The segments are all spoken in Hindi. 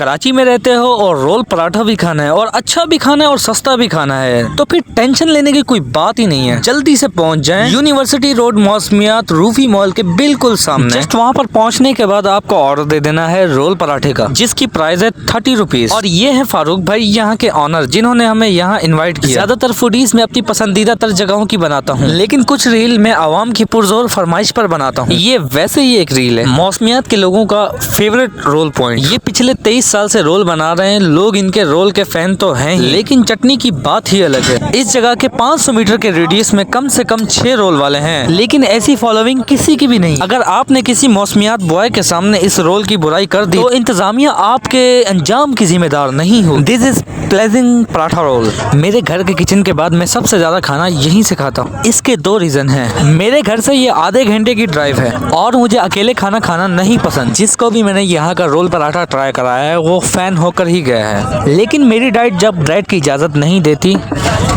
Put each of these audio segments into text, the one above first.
कराची में रहते हो और रोल पराठा भी खाना है और अच्छा भी खाना है और सस्ता भी खाना है तो फिर टेंशन लेने की कोई बात ही नहीं है। जल्दी से पहुंच जाएं यूनिवर्सिटी रोड मौसमियात रूफी मॉल के बिल्कुल सामने। जस्ट वहां पर पहुंचने के बाद आपको ऑर्डर दे देना है रोल पराठे का, जिसकी प्राइस है 30 रुपीज। और ये है फारूक भाई, यहाँ के ऑनर, जिन्होंने हमें यहाँ इन्वाइट किया। ज्यादातर फूडीज में अपनी पसंदीदा तर जगहों की बनाता हूँ, लेकिन कुछ रील में आवाम की पुरजोर फरमाइश पर बनाता हूँ। ये वैसे ही एक रील है मौसमियात के लोगों का फेवरेट रोल पॉइंट। ये पिछले 23 साल से रोल बना रहे हैं, लोग इनके रोल के फैन तो हैं ही, लेकिन चटनी की बात ही अलग है। इस जगह के 500 मीटर के रेडियस में कम से कम 6 रोल वाले हैं, लेकिन ऐसी फॉलोइंग किसी की भी नहीं। अगर आपने किसी मौसमियात बॉय के सामने इस रोल की बुराई कर दी तो इंतजामिया आपके अंजाम की जिम्मेदार नहीं हो। This is pleasing paratha roll. मेरे घर के किचन के बाद मैं सबसे ज्यादा खाना यहीं से खाता हूँ। इसके 2 रीजन हैं। मेरे घर से ये आधे घंटे की ड्राइव है और मुझे अकेले खाना नहीं पसंद। जिसको भी मैंने यहाँ का रोल पराठा ट्राई कराया है वो फैन होकर ही गया है। लेकिन मेरी डाइट जब डाइट की इजाजत नहीं देती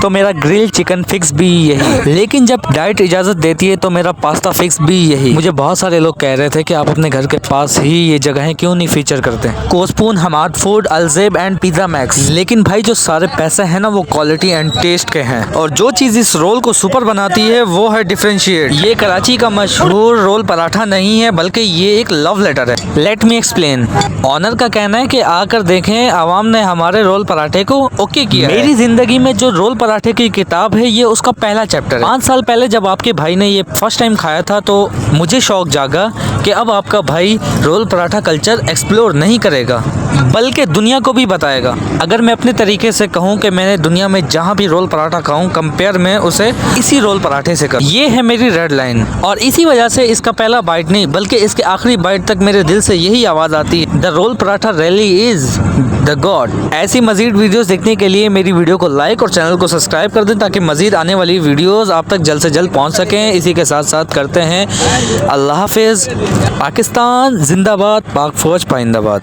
तो मेरा ग्रिल चिकन फिक्स भी यही, लेकिन जब डाइट इजाजत देती है तो मेरा पास्ता फिक्स भी यही। मुझे बहुत सारे लोग कह रहे थे कि आप अपने घर के पास ही ये जगहें क्यों नहीं फीचर करते। कोस्पून, हमाद फूड, अलजेब एंड पिज्जा मैक्स। लेकिन भाई जो सारे पैसे हैं ना वो क्वालिटी एंड टेस्ट के हैं, और जो चीज इस रोल को सुपर बनाती है वो है डिफरेंशिएट। ये कराची का मशहूर रोल पराठा नहीं है बल्कि ये एक लव लेटर है। Let me explain. ऑनर का कहना है कि आकर देखें, आवाम ने हमारे रोल पराठे को ओके किया। मेरी जिंदगी में जो रोल पराठे की किताब है ये उसका पहला चैप्टर है। 5 साल पहले जब आपके भाई ने ये फर्स्ट टाइम खाया था तो मुझे शौक जागा कि अब आपका भाई रोल पराठा कल्चर एक्सप्लोर नहीं करेगा बल्कि दुनिया को भी बताएगा। अगर मैं अपने तरीके से कहूँ कि मैंने दुनिया में जहाँ भी रोल पराठा खाऊं कंपेयर में उसे इसी रोल पराठे से कर। ये है मेरी रेड लाइन, और इसी वजह से इसका पहला बाइट नहीं बल्कि इसके आखिरी बाइट तक मेरे दिल से यही आवाज आती है, the roll paratha really is the god. ऐसी मजीद वीडियोस देखने के लिए मेरी वीडियो को लाइक और चैनल को सब्सक्राइब कर दें ताकि मजीद आने वाली वीडियोस आप तक जल्द से जल्द पहुंच सकें। इसी के साथ साथ करते हैं अल्लाह हाफिज। पाकिस्तान जिंदाबाद, पाक फौज पाइंदाबाद।